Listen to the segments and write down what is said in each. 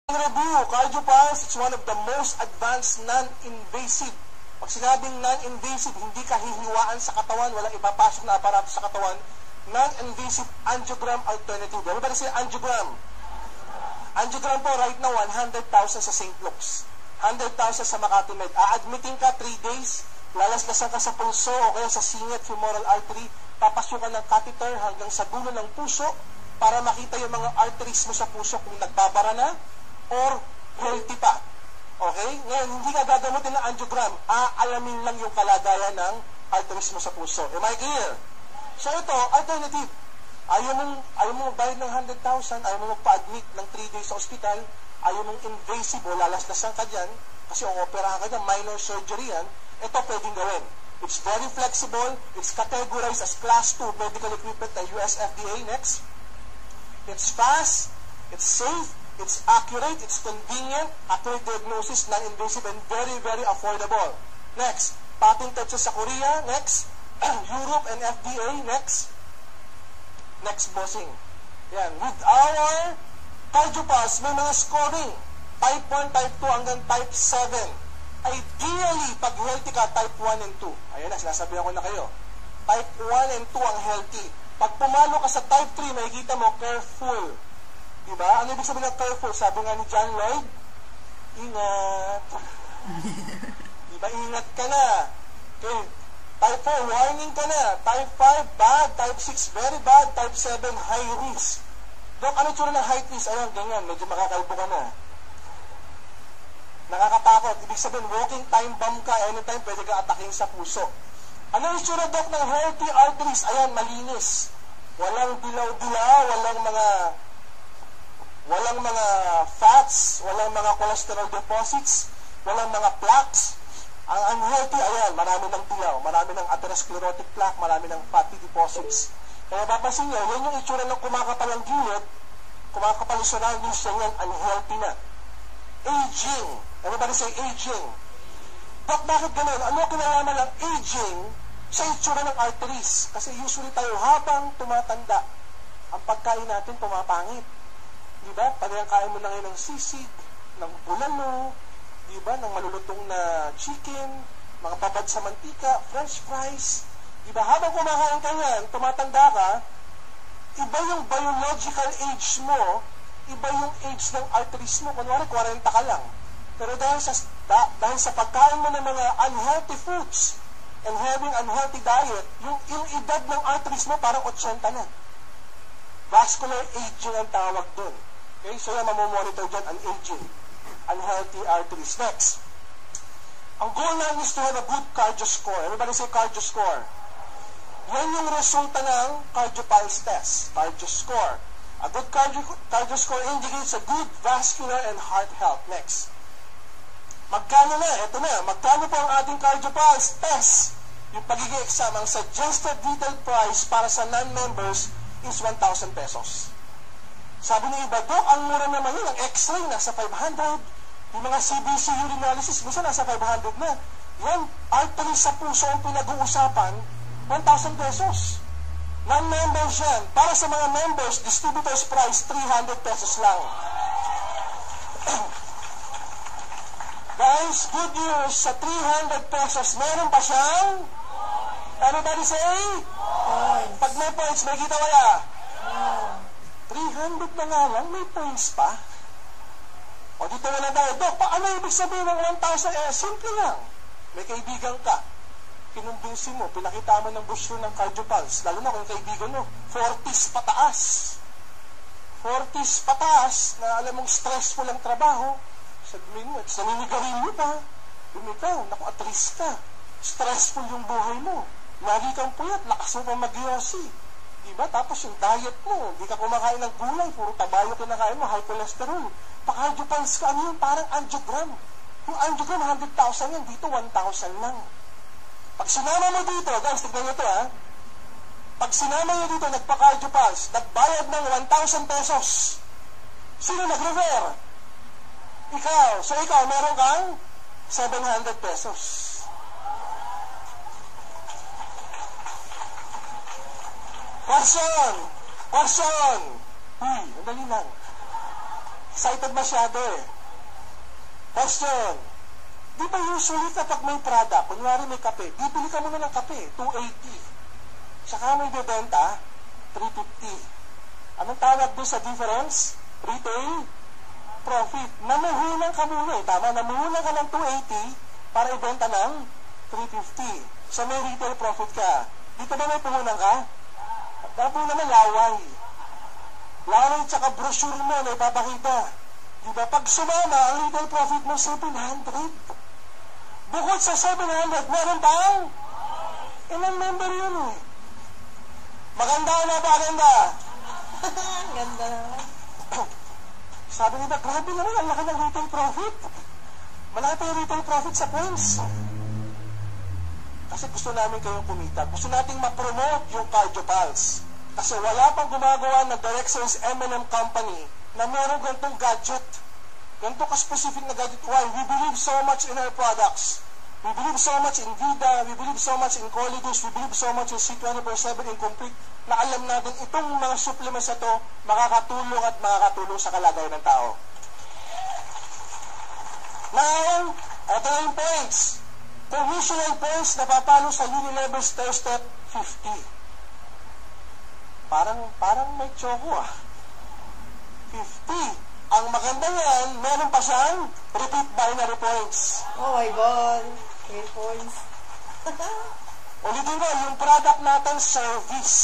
Review, CardioPulse, it's one of the most advanced non-invasive. Pag sinabing non-invasive, hindi ka hihiwaan sa katawan, walang ipapasok na aparato sa katawan, non-invasive angiogram alternative. Everybody say angiogram. Angiogram po right now, 100,000 sa St. Luke's. 100,000 sa Makati Med. A-admitting ka 3 days, lalaslasan ka sa pulso o kaya sa singit femoral artery, papasukan ng catheter hanggang sa dulo ng puso para makita yung mga arteries mo sa puso kung nagbabara na or healthy pa. Okay? Ngayon, hindi ka gagamutin ng angiogram. Aalamin lang yung kalagayan ng arteries mo sa puso. Am I clear? So ito, alternative. Ayaw mong magbayad ng 100,000, ayaw mong magpa-admit ng 3 days sa ospital, ayaw mong invasive o lalaslasan ka dyan, kasi o-operahan ka dyan, minor surgery yan, ito pwedeng gawin. It's very flexible, it's categorized as Class 2 medical equipment ng US FDA. Next. It's fast, it's safe, it's accurate, it's convenient, accurate diagnosis, non-invasive, and very, very affordable. Next. Patented sa Korea. Next. Europe and FDA. Next. Next, bossing. Yan. With our CardioPulse, may mga scoring. Type 1, Type 2, hanggang Type 7. Ideally, pag healthy ka, Type 1 and 2. Ayun na, sinasabihan ko na kayo. Type 1 and 2 ang healthy. Pag pumalo ka sa Type 3, makikita mo, careful. Diba? Ano ibig sabihin ng careful? Sabi nga ni John Lloyd, ingat. Diba? Ingat ka na. Okay. Type 4, warning ka na. Type 5, bad. Type 6, very bad. Type 7, high risk. Dok, ano tsura ng high risk? Ayan, ganyan. Medyo makakalbo ka na. Nakakatakot. Ibig sabihin, walking time bomb ka. Anytime, pwede ka ataking sa puso. Ano yung tsura, Dok, ng healthy arteries? Ayan, malinis. Walang dilaw-dilaw, walang mga fats, walang mga cholesterol deposits, walang mga plaques. Ang unhealthy, ayan, marami ng dilaw, marami ng atherosclerotic plaque, marami ng fatty deposits. Kaya papasin nyo, yan yung itsura ng kumakapal ang gilid, kumakapal yung surroundings yan, unhealthy na. Aging. Everybody say aging. Dok, bakit ganun? Ano kinalaman ng aging sa itsura ng arteries? Kasi usually tayo habang tumatanda, ang pagkain natin pumapangit. Diba? Pag kain mo na ngayon ng sisig, ng bulalo, diba? Ng malulutong na chicken, mga babad sa mantika, french fries. Diba? Habang kumakain ka yan, tumatanda ka, iba yung biological age mo, iba yung age ng arteries mo. Kunwari, 40 ka lang. Pero dahil sa pagkain mo ng mga unhealthy foods and having unhealthy diet, yung edad ng arteries mo parang 80 na. Vascular aging ang tawag dun. Okay? So yan, mamomonitor dyan ang aging. Unhealthy arteries. Next. Ang goal natin is to have a good cardio score. Everybody say cardio score. Yan yung resulta ng CardioPulse test. Cardio score. A good cardio score indicates a good vascular and heart health. Next. Magkano na? Ito na. Magkano po ang ating CardioPulse test? Yung pagiging exam, ang suggested retail price para sa non-members is 1,000 pesos. Sabi ng iba, Dok, ang mura naman yun. Ang x-ray nasa 500. Yung mga CBC urinalysis, minsan nasa 500 na. Yan, artery sa puso ang pinag-uusapan, 1,000 pesos. Non-members yan. Para sa mga members, distributor's price, 300 pesos lang. Guys, good news, sa 300 pesos, meron pa siyang? Everybody say? Pag may points, may kita wala? 300 na nga lang, may points pa. O dito na tayo, Dok, paano ibig sabihin ng 1,000? Simple lang. May kaibigan ka. Kinumbinsi mo, pinakita mo ng brochure ng CardioPulse. Lalo na kung kaibigan mo, 40s pataas. 40s pataas, na alam mong stressful ang trabaho. Sabihin mo, naninigarin mo pa. Lumitaw, naku, at risk ka. Stressful yung buhay mo. Lagi kang puyat, lakas mo pa mag-yosi. Diba? Tapos yung diet mo, hindi ka kumakain ng gulay, puro tabayo kinakain mo, high cholesterol. Pa-CardioPulse ka, ano yun? Parang angiogram. Yung angiogram, 100,000 yan, dito 1,000 lang. Pag sinama mo dito, guys, tignan nyo ito ha. Pag sinama nyo dito, nagpa-CardioPulse, nagbayad ng 1,000 pesos. Sino nag-refer? Ikaw. So ikaw, meron kang 700 pesos. Question! Ang dali lang. Excited masyado eh. Question. Di ba usually kapag may product, kunyari may kape, bibili ka muna ng kape, 280. Saka may bebenta, 350. Anong tawag doon sa difference? Retail profit. Namuhunan ka muna eh. Tama, namuhunan ka ng 280 para ibenta ng 350. So may retail profit ka. Dito ba may puhunan ka? Dapat naman laway. Laway tsaka brochure mo na ipapakita. Diba? Pag sumama, ang retail profit mo 700. Bukod sa 700, meron pang ilang member yun eh. Maganda na ba? Maganda? Ganda. Sabi nila, grabe naman, ang laki ng retail profit. Malaki pa yung retail profit sa points. Kasi gusto namin kayong kumita. Gusto nating ma-promote yung CardioPulse. Kasi wala pang gumagawa ng direct sales M&M company na meron gantong gadget. Ganito ka-specific na gadget. Why? We believe so much in our products. We believe so much in Vida. We believe so much in Colidus. We believe so much in C24/7 Incomplete na alam natin itong mga supplements na to makakatulong at makakatulong sa kalagayan ng tao. Now, ito na yung points. Provisional points na papalo sa Unilever Stair Step 50. Parang may choco ah. 50. Ang maganda yan, meron pa siyang repeat binary points. Oh my God. 3 points. Ulitin ko, yung product natin, service.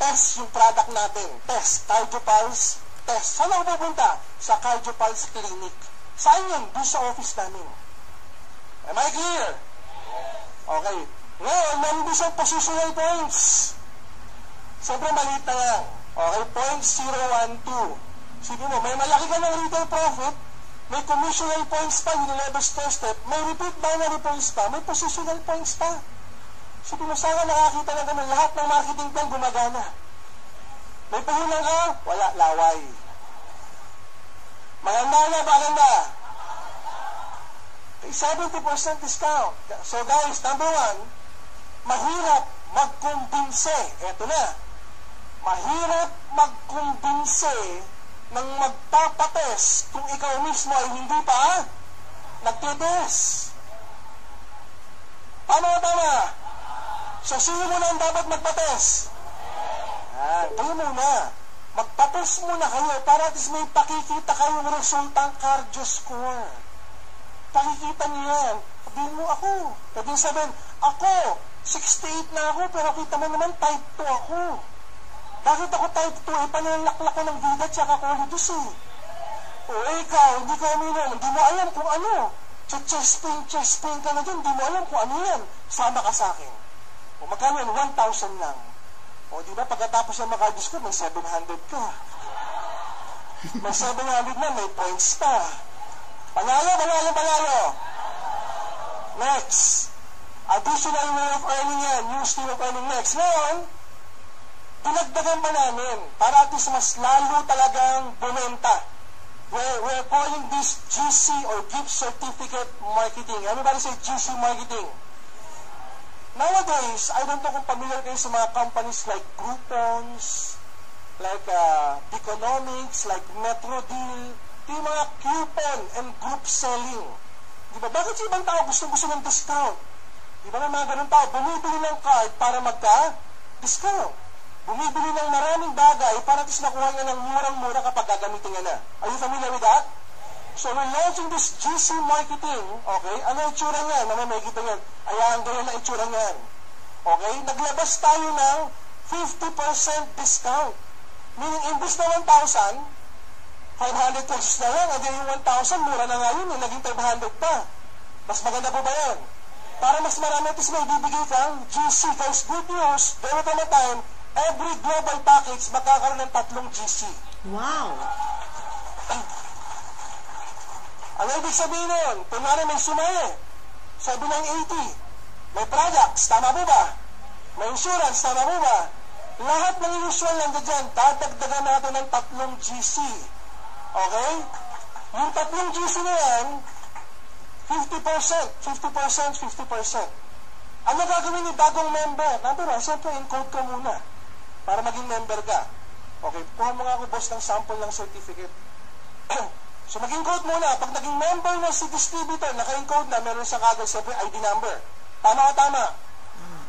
Test yung product natin. Test. CardioPulse. Test. Saan ako pupunta? Sa CardioPulse Clinic. Saan yun? Doon sa office namin. Am I clear? Okay. Ngayon, meron siyang positional points. Siyempre, maliit na yan. Okay, points 012. Sige mo, may malaki ka ng retail profit, may commissional points pa, Unilever Stair Step, may repeat binary points pa, may positional points pa. Sige mo, sana nakakita na naman, lahat ng marketing plan gumagana. May pahulang ka? Wala, laway. Maganda na, maganda. 70% discount. So guys, number 1, mahirap magkumbinse. Eto na. Mahirap magkumbinse ng magpapates kung ikaw mismo ay hindi pa nagtites. Tama. So, sino muna ang dapat magpates? Kayo muna. Magpates muna kayo para at least may pakikita kayong resultang cardio score. Pakikita niyo yan. Sabihin mo ako. Sabihin sabihin, ako, 68 na ako, pero kita mo naman type 2 ako. Bakit ako type 2? Panalaklak ko ng Vida at saka Colidus eh. O ikaw, hindi ka uminom, hindi mo alam kung ano. Chest pain ka na dyan, hindi mo alam kung ano yan. Sama ka sa akin. O magkano yan? 1,000 lang. O di ba pagkatapos ng makardis ko, may 700 ka. May 700 na, may points pa. Panalo. Next. Additional way of earning yan. New stream of earning next. Ngayon, dinagdagan pa namin para at least mas lalo talagang bumenta. We're calling this GC or Gift Certificate Marketing. Everybody say GC Marketing. Nowadays, I don't know kung familiar kayo sa mga companies like Groupons, like Economics, like Metro Deal, yung mga coupon and group selling. Diba? Bakit sa ibang tao gusto ng discount? Diba may mga ganun tao, bumibili ng card para magka-discount. Bumibili ng maraming bagay para at least nakuha niya ng murang-mura kapag gagamitin niya na. Are you familiar with that? So we're launching this GC marketing, okay? Ano yung itsura niyan? May kita niyan. Ayan, ganyan na itsura niyan. Okay? Naglabas tayo ng 50% discount. Meaning, imbis na 1,000, 500 pesos na lang. At yung 1,000, mura na nga yun. Naging 500 pa. Mas maganda po ba yun? Para mas marami at least may bibigay kang GC. Guys, good news. There will come a time, every global package magkakaroon ng 3 GC. Wow! Ano ibig sabihin nun? Kunwari may sumali. Sabi ng 80. May products, tama po ba? May insurance, tama po ba? Lahat ng usual nandiyan dyan, dadagdagan natin ng 3 GC. Okay? Yung 3 GC na yan, 50%. Ano gagawin ni bagong member? Number 1, siyempre, encode ka muna para maging member ka. Okay, kuha mo nga ako, boss, ng sample ng certificate. So, mag-encode muna. Pag naging member na si distributor, naka-encode na, meron siya kagad siyempre ID number. Tama ka tama?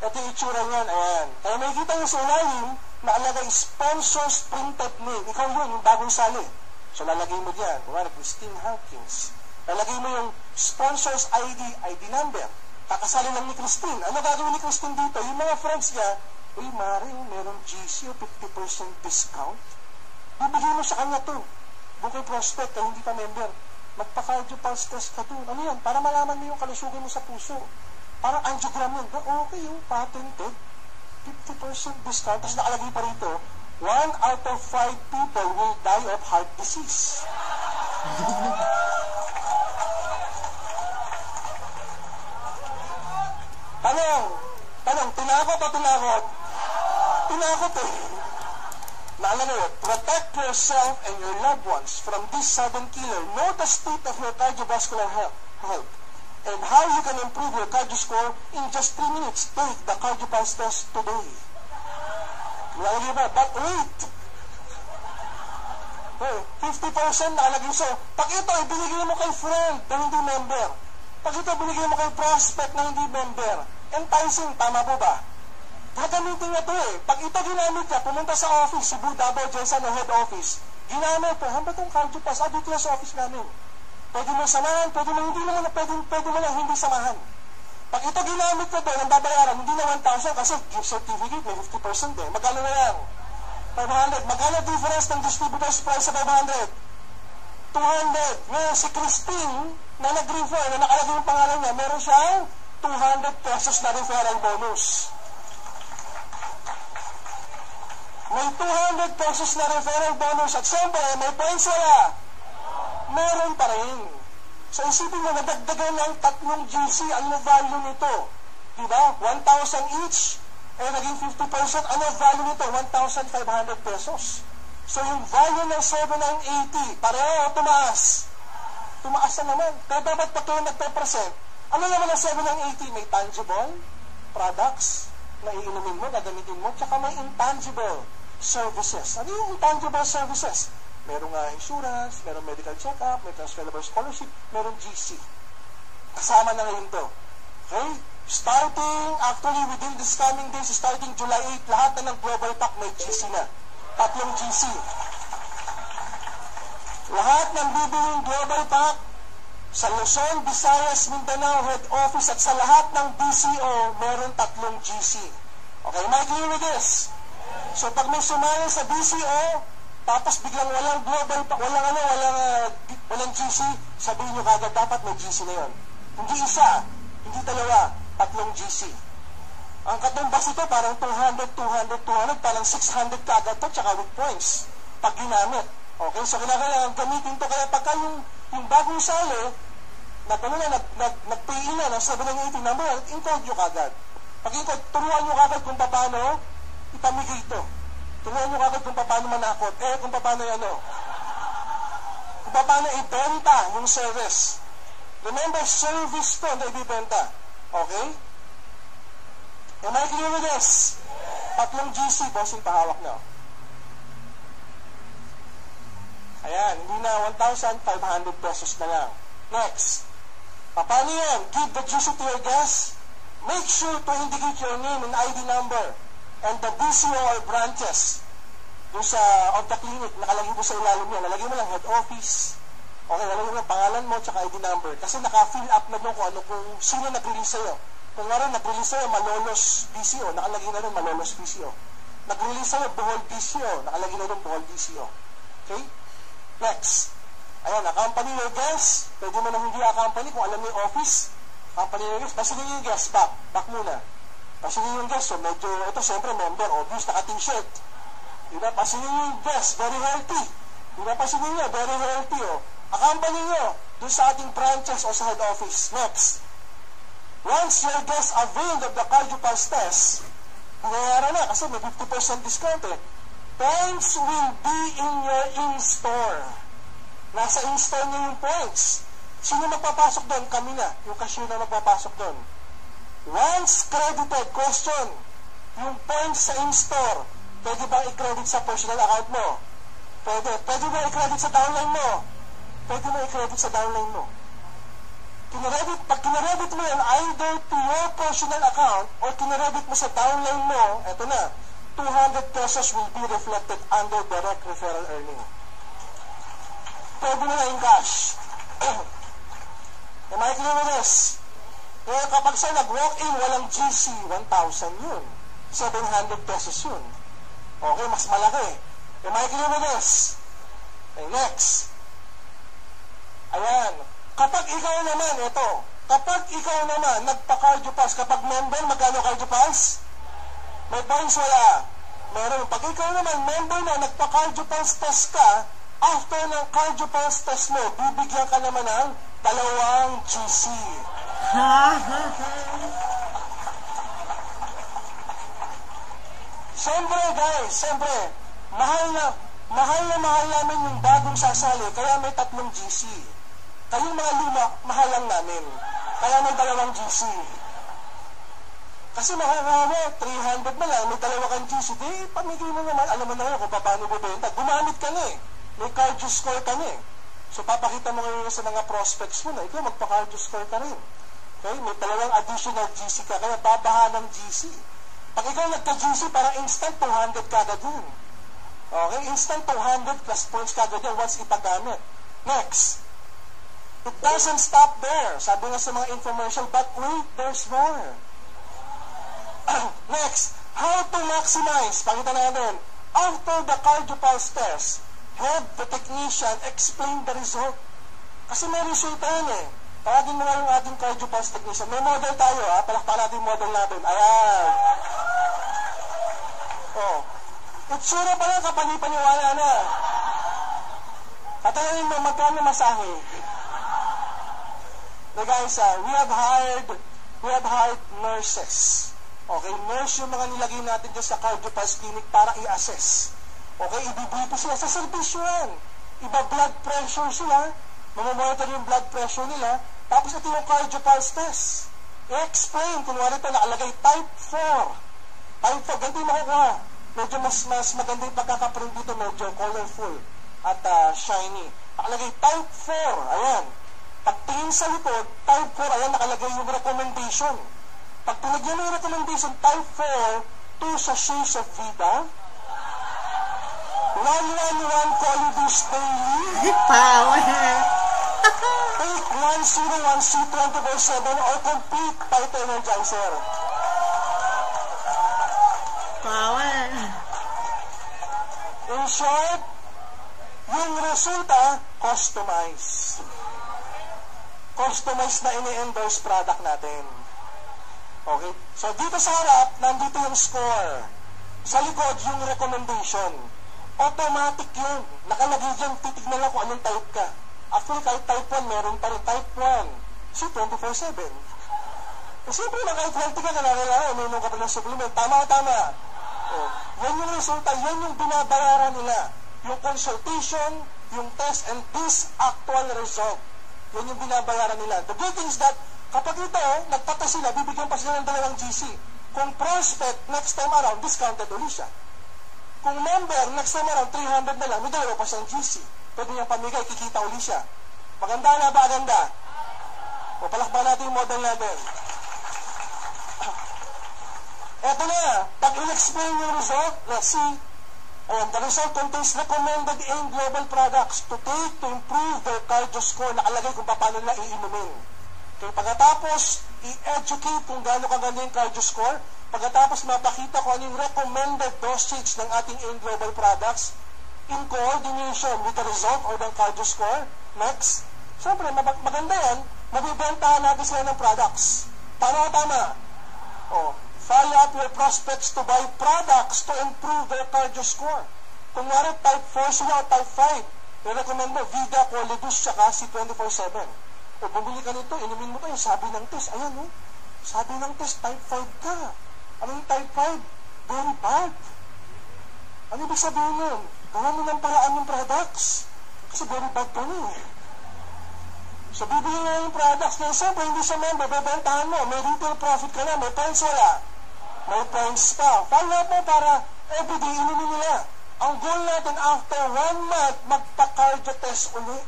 Ito yung itsura niyan. Ayan. Kaya may kita nyo sa ilalim, nakalagay sponsors printed name. Ikaw yun, yung bagong sali. So, lalagay mo diyan. Kumari, Christine Hankins. Lalagay mo yung sponsors ID number. Kakasali lang ni Christine. Ano gagawin ni Christine dito? Yung mga friends niya, uy, Maring, meron GC o 50% discount. Bibigyan mo sa kanya to. Bukay prospect kaya hindi pa member. Magpa-cardio pulse test ka doon. Ano yan? Para malaman mo yung kalusugan mo sa puso. Parang angiogram yun. Okay yung patented. 50% discount. Tapos nakalagay pa rito, 1 out of 5 people will die of heart disease. Tanong, tinakot o tinakot? Tinakot eh. Naalala, protect yourself and your loved ones from this sudden killer. Know the state of your cardiovascular health and how you can improve your cardio score in just 3 minutes. Take the cardiopulse test today. Nalagay ba? But wait! 50% nakalagay. So, pag ito, ibinigay mo kay friend na hindi member. Pag ito, binigay mo kay prospect na hindi member. Enticing, tama po ba? Gagamitin niya ito eh. Pag ito ginamit niya, pumunta sa office, Cebu, Davao, Jensen, o head office, ginamit ito, hamba itong cardio pass, dito sa office namin. Pwede mo samahan, pwede mo lang hindi samahan. Pag ito ginamit niya doon, ang babayaran, hindi na 1,000 kasi gift certificate, may 50% eh. Magkano na lang? 500. Magkano difference ng distributor's price sa 500? 200. Ngayon, si Christine, na nag-refer, na nakalagay yung pangalan niya, meron siyang 200 pesos na referral bonus. May 200 pesos na referral bonus at siyempre, may points wala. Meron pa rin. So isipin mo, nadagdagan ng 3 GC, ano value nito? Diba? 1,000 each, naging 50%, ano value nito? 1,500 pesos. So yung value ng 7,980, pareho, tumaas. Tumaas na naman. Kaya dapat pag kayo nagpe-present, ano naman ang 7,980? May tangible products na iinumin mo, gagamitin mo, tsaka may intangible services. Ano yung intangible services? Merong insurance, merong medical check-up, may transferable scholarship, merong GC. Kasama na ngayon to. Okay? Starting, actually, within this coming days, starting July 8, lahat na ng Global Pack may GC na. 3 GC. Lahat ng bibiling Global Pack sa Luzon, Visayas, Mindanao, Head Office, at sa lahat ng BCO, meron 3 GC. Okay, am I clear with this? So, pag may sumali sa BCO, tapos biglang walang global, walang GC, sabihin nyo kagad, dapat may GC na yun. Hindi isa, hindi dalawa, 3 GC. Ang katumbas ito, parang 200, parang 600 kagad to, tsaka with points, pag ginamit. Okay, so kailangan gamitin to, kaya pagka yung bagong sali, nag-pay na ng 7,980 number, encode nyo kagad. Pag encode, turuan nyo kagad kung paano ipamigay ito. Turuan nyo kagad kung paano manakot. Kung paano kung paano ibenta yung service. Remember, service to na ibibenta. Okay? Am I clear with this? 3 GC, bossing pahawak na. Ayan, hindi na 1,500 pesos na lang. Next. Paano yan? Give the GC to your guest. Make sure to indicate your name and ID number and the BCO or branches doon sa of the clinic. Nakalagay mo sa ilalim niya. Nalagay mo lang head office. Okay, nalagay mo lang pangalan mo tsaka ID number. Kasi naka-fill up na mo kung sino nag-release sa'yo. Kung nga rin nag-release sa'yo, Malolos BCO. Nakalagay na rin Malolos BCO. Nag-release sa'yo, Bohol BCO. Nakalagay na rin Bohol BCO. Okay? Next. Ayan, accompany your guest. Pwede mo na hindi accompany kung alam mo yung office. Accompany your guest. Pasigin yung guest. Back muna. Pasigin yung guest. So, medyo, ito siyempre member. Obvious, naka-t-shirt. Diba? Pasigin yung guest. Very healthy. Diba? Pasigin nyo. Very healthy. Accompany nyo doon sa ating branches o sa head office. Next. Once your guest availed of the cardiopulse test, nangyayari na kasi may 50% discount eh. Points will be in your in-store. Nasa in-store niyo yung points. Sino magpapasok doon? Kami na. Yung cashier na magpapasok doon. Once credited, question, yung points sa in-store, pwede ba i-credit sa personal account mo? Pwede. Pwede ba i-credit sa downline mo? pwede mo i-credit sa downline mo. Pag kinaredit mo yan either to your personal account or kinaredit mo sa downline mo, eto na, 200 pesos will be reflected under direct referral earning. Pwede mo na in cash. Am I clear with this? Kaya kapag siya nag-walk-in, walang GC, 1,000 yun. 700 pesos yun. Okay, mas malaki. Am I clear with this? Okay, next. Ayan. Kapag ikaw naman, ito, kapag ikaw naman nagpa-cardio pass, kapag member, magkano cardio pass? May points wala. Meron. Pag ikaw naman, member na, nagpa-cardio pass test ka, after ng cardio pass test mo, bibigyan ka naman ng 2 GC. Siyempre guys, siyempre, mahal namin yung bagong sasali, kaya may 3 GC. Kayong mga luma, mahal lang namin. Kaya may 2 GC. Kasi makukuha mo, 300 na lang, may 2 kang GC. Di, pamigay mo naman, alam mo na kung paano bibenta. Gumamit ka na eh. May cardio score ka na eh. So, papakita mo ngayon sa mga prospects mo na, ikaw magpa-cardio score ka rin. Okay? May 2 additional GC ka, kaya babaha ng GC. Pag ikaw nagka-GC, para instant 200 kagad yun. Okay? Instant 200 plus points kagad yun once ipagamit. Next. It doesn't stop there. Sabi nga sa mga infomercial, but wait, there's more. Next, how to maximize. Pakita natin. After the cardio pulse test, have the technician explain the result. Kasi may resulta yan eh. Tawagin mo nga yung ating cardio pulse technician. May model tayo ha. Palakpakan natin yung model natin. Ayan. Oh. Itsura pa lang kapag ipaniwala na. Katanganin mo, magkano masahe? So guys, we have hired nurses. Okay, nurse yung mga nilagay natin dyan sa cardio pulse clinic para i-assess. Okay, ibibito sila sa servisyo yan. Iba-blood pressure sila, mamamonitor yung blood pressure nila, tapos ito yung cardio pulse test. I-explain, kunwari ito, nakalagay type 4. Type 4, ganito yung makukuha. Medyo mas maganda yung pagkakaprint dito, medyo colorful at shiny. Nakalagay type 4, ayan. Pagtingin sa likod, type 4, ayan, nakalagay yung recommendation. Pag tinagyan mo yung recommendation, type 4, 2 sachets of Vida, 111 Colibus daily, Power! take 101C 24/7 or complete Phyto Energizer. Power! In short, yung resulta, customized. Customized na ini-endorse product natin. Okay? So, dito sa harap, nandito yung score. Sa likod, yung recommendation. Automatic yun. Nakalagay dyan, titignan lang kung anong type ka. Actually, kahit type 1, meron pa rin type 1. Si 24/7. Siyempre na kahit healthy ka, kailangan uminom ka pa ng supplement. Tama o tama? Oh. Yan yung resulta, yan yung binabayaran nila. Yung consultation, yung test, and this actual result. Yan yung binabayaran nila. The good thing is that, kapag ito, nagpatas sila, bibigyan pa sila ng 2 GC. Kung prospect, next time around, discounted ulit siya. Kung member, next time around, 300 na lang, may 2 pa siyang GC. Pwede niyang pamigay, kikita ulit siya. Maganda na ba? Aganda? O, palakpan natin yung model natin. Eto na, pag in-explain yung result, let's see. Ayan, the result contains recommended AIM global products to take to improve their cardio score. Nakalagay kung paano nila iinumin. Okay, pagkatapos, i-educate kung gaano kaganda yung cardio score. Pagkatapos, mapakita kung ano yung recommended dosage ng ating AIM global products in coordination with the result or the cardio score. Next. Siyempre, maganda yan. Mabibentahan natin sila ng products. Tama o tama? O, follow up your prospects to buy products to improve their cardio score. Kung nga type 4 sila o type 5, i-recommend mo Vida, Colibus, tsaka si 24/7. O bumili ka nito, inumin mo to, yung sabi ng test, ayan o, sabi ng test, type 5 ka. Ano yung type 5? Very bad. Ano ibig sabihin nun? Gawa mo ng paraan yung products. Kasi very bad ka na eh. So, bibili nga yung products na siyempre, hindi siya member, bebentahan mo, may retail profit ka na, may points wala. May points pa. Follow up mo para everyday inumin nila. Ang goal natin after 1 month, magpa-cardio test ulit.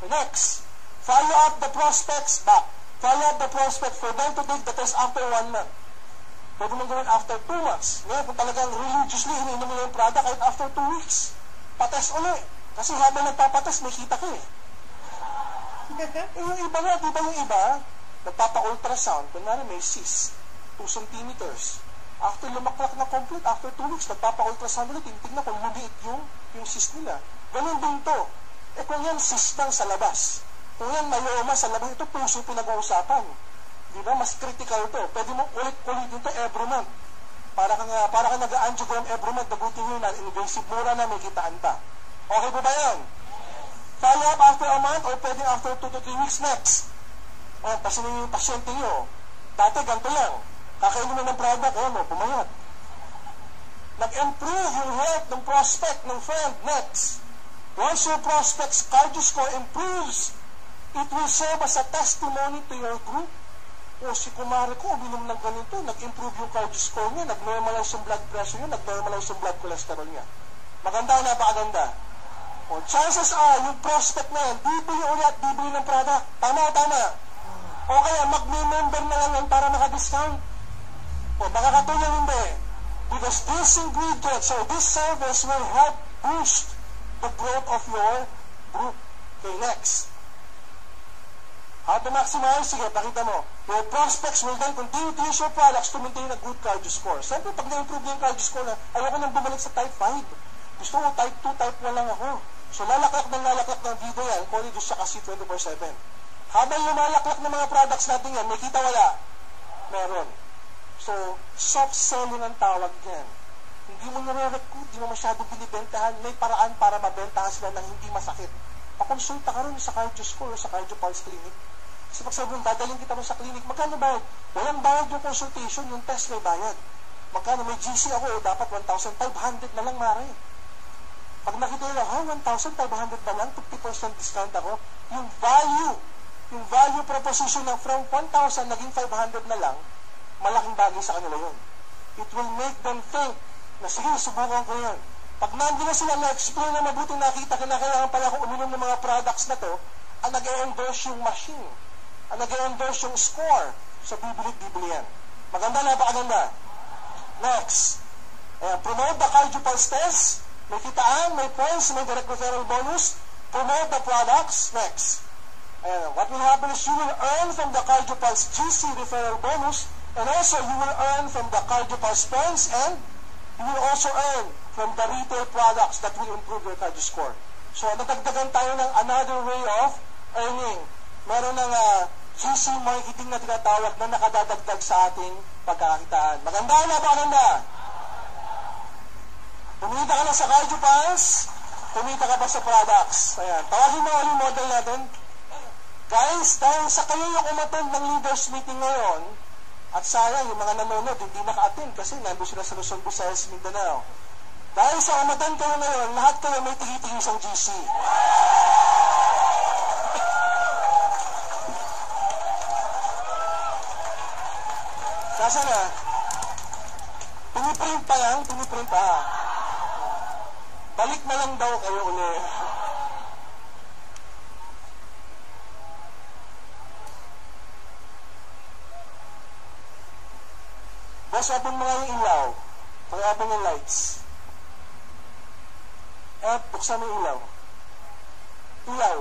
Next, follow up the prospects back. Follow up the prospect for them to take the test after 1 month. Pwede mong gawin after 2 months. Ngayon, kung talagang religiously iniinom mo yung product, kahit after 2 weeks, patest ulit. Kasi habang nagpapatest, may kita ka eh. Yung iba nga, di ba yung iba, nagpapa-ultrasound, kunwari may cyst, 2 centimeters. After lumaklak na complete, after 2 weeks, nagpapa-ultrasound ulit, tingnan kung lumiit yung cyst nila. Ganun din to. Kung yan cyst lang sa labas, kung yan myoma sa labas, ito puso pinag-uusapan. Di ba? Mas critical to. Pwede mo ulit-ulitin to every month. Para ka nag-angiogram every month, nagutin nyo na, invasive, mura na, may kitaan pa. Okay po ba yan? Follow up after a month or pwede after 2 to 3 weeks next. Pasinin yung pasyente nyo. Dati, ganito lang. Kakainin mo ng product, pumayat. Nag-improve yung health ng prospect, ng friend, next. Once your prospect's cardio score improves, it will serve as a testimony to your group. Si kumare ko, uminom ng ganito, nag-improve yung cardio score niya, nag-normalize yung blood pressure niya, nag-normalize yung blood cholesterol niya. Maganda o napakaganda? Chances are, yung prospect na yan, bibili ulit, bibili ng product. Tama o tama? O kaya, mag-member na lang yan para maka-discount. Makakatulong hindi. Because these ingredients or these servers will help boost the growth of your group. Okay, next. How to maximize? Sige, pakita mo. Your prospects will then continue to use your products to maintain a good cardio score. Siyempre, pag na-improve yung cardio score na, ayoko nang bumalik sa type 5. Gusto ko type 2, type 1 lang ako. So, lalaklak ng video yan, kung ito siya kasi 24/7. Habang lumalaklak ng mga products natin yan, may kita wala? Meron. So, soft selling ang tawag yan. Hindi mo nare-recruit, hindi mo masyado binibentahan, may paraan para mabentahan sila ng hindi masakit. Pakonsulta ka rin sa Cardio Score o sa Cardio Pulse Clinic. Kasi pag sabi mo, dadaling kita mo sa clinic, magkano bayad? Walang bayad yung consultation, yung test may bayad. Magkano may GC ako, dapat 1,500 na lang, mare. Pag nakita nila, 1,500 na lang, 50% discount ako. Yung value proposition na from 1,000 naging 500 na lang, malaking bagay sa kanila yun. It will make them think na sige, subukan ko yan. Pag nandun na sila na-explain na mabuting nakita, kinakailangan pala ako uminom ng mga products na to, ang nag-endorse yung machine, ang nag-endorse yung score, so bibili yan. Maganda, napakaganda. Next, promote the Cardio Pulse test, may kitaan, may points, may direct referral bonus, promote the products. Next, what will happen is you will earn from the Cardio Pulse GC referral bonus, and also you will earn from the Cardio Pulse points, and you will also earn from the retail products that will improve your cardio score. So, natagdagan tayo ng another way of earning. Meron ng GC marketing na tinatawag na nakadadagdag sa ating pagkakakitaan. Maganda na ba? Maganda? Tumita ka na sa Cardio Pulse, tumita ka pa sa products. Ayan. Tawagin mo yung model natin. Guys, dahil sa kayo yung umattend ng leaders meeting ngayon, at sayang, yung mga nanonood, hindi naka-attend kasi nandun sila sa Luzon, Visayas, Mindanao. Dahil sa umattend kayo ngayon, lahat kayo may tigi-tigi isang GC. Kasi na, piniprint pa lang, piniprint pa. Balik na lang daw kayo ulit. Boss, open mo nga yung ilaw. Pag-open yung lights. Buksan mo yung ilaw. Ilaw.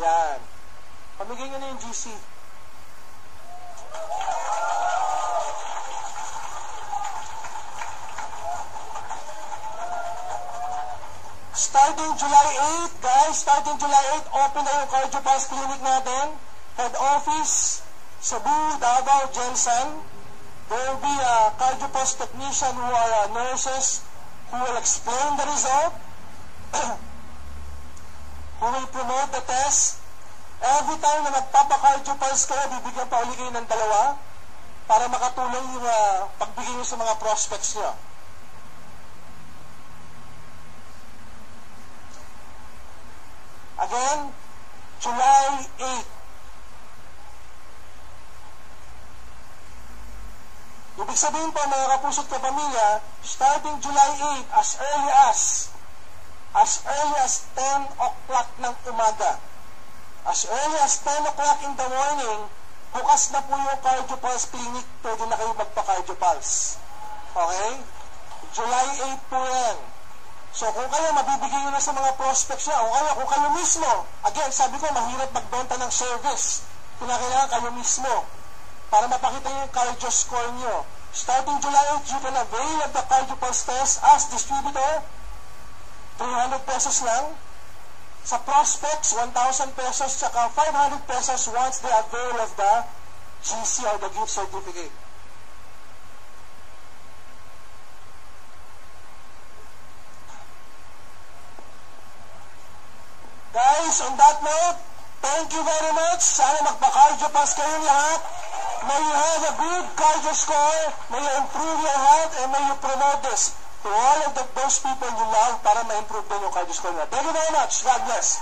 Yan. Pamigay nyo na yung GC. Starting July 8, guys, starting July 8, open na yung Cardio Pulse Clinic natin. Head office, Cebu, Davao, Jensen. There will be a Cardio Pulse technician who are nurses who will explain the result, who will promote the test. Every time na magpapa-Cardio Pulse kayo, bibigyan pa ulit kayo ng 2 para makatulong yung pagbigay nyo sa mga prospects nyo. Again, July 8. Ibig sabihin po, mga kapusot kapamilya, starting July 8, as early as 10 o'clock ng umaga, As early as 10 o'clock in the morning, bukas na po yung CardioPulse Clinic. Pwede na kayo magpa-CardioPulse. Okay? July 8 po yan. So kung kayo, mabibigay nyo na sa mga prospects niya. O kaya, kung kayo mismo, again, sabi ko, mahirap magbenta ng service. Kinakailangan kayo mismo para mapakita nyo yung cardio score nyo. Starting July 8, you can avail of the CardioPulse test as distributor. 300 pesos lang. Sa prospects, 1,000 pesos, tsaka 500 pesos once they avail of the GC or the gift certificate. Guys, on that note, thank you very much. Sana magpa-CardioPulse kayong lahat. May you have a good cardio score, may you improve your health, and may you promote this to all of those people you love para ma-improve din yung cardio score nila. Thank you very much. God bless.